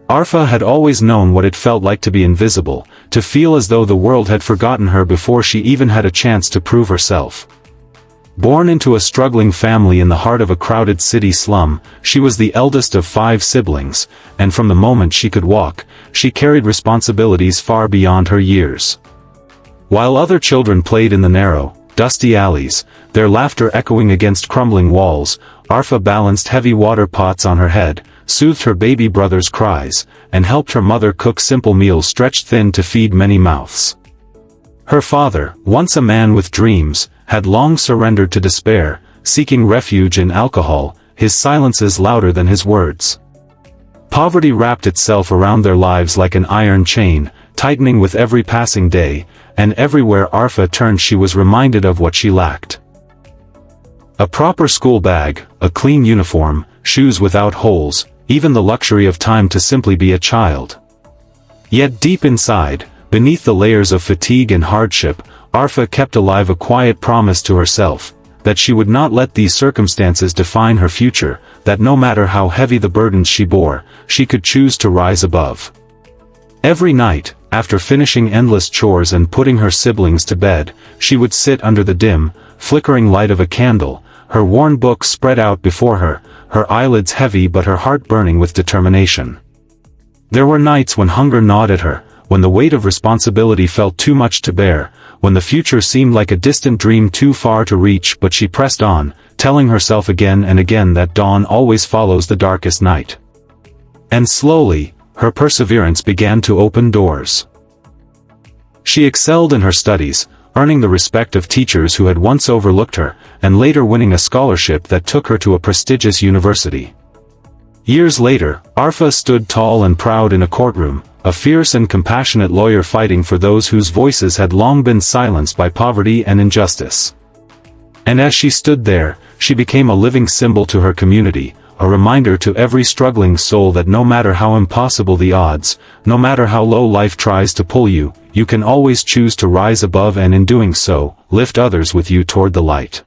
Aarfa had always known what it felt like to be invisible, to feel as though the world had forgotten her before she even had a chance to prove herself. Born into a struggling family in the heart of a crowded city slum, she was the eldest of 5 siblings, and from the moment she could walk, she carried responsibilities far beyond her years. While other children played in the narrow, dusty alleys, their laughter echoing against crumbling walls, Aarfa balanced heavy water pots on her head, soothed her baby brother's cries, and helped her mother cook simple meals stretched thin to feed many mouths. Her father, once a man with dreams, had long surrendered to despair, seeking refuge in alcohol, his silences louder than his words. Poverty wrapped itself around their lives like an iron chain, tightening with every passing day, and everywhere Aarfa turned she was reminded of what she lacked. A proper school bag, a clean uniform, shoes without holes, even the luxury of time to simply be a child. Yet deep inside, beneath the layers of fatigue and hardship, Aarfa kept alive a quiet promise to herself, that she would not let these circumstances define her future, that no matter how heavy the burdens she bore, she could choose to rise above. Every night, after finishing endless chores and putting her siblings to bed, she would sit under the dim, flickering light of a candle, her worn books spread out before her, her eyelids heavy but her heart burning with determination. There were nights when hunger gnawed at her, when the weight of responsibility felt too much to bear, when the future seemed like a distant dream too far to reach, but she pressed on, telling herself again and again that dawn always follows the darkest night. And slowly, her perseverance began to open doors. She excelled in her studies, earning the respect of teachers who had once overlooked her, and later winning a scholarship that took her to a prestigious university. Years later, Aarfa stood tall and proud in a courtroom, a fierce and compassionate lawyer fighting for those whose voices had long been silenced by poverty and injustice. And as she stood there, she became a living symbol to her community, a reminder to every struggling soul that no matter how impossible the odds, no matter how low life tries to pull you, you can always choose to rise above and in doing so, lift others with you toward the light.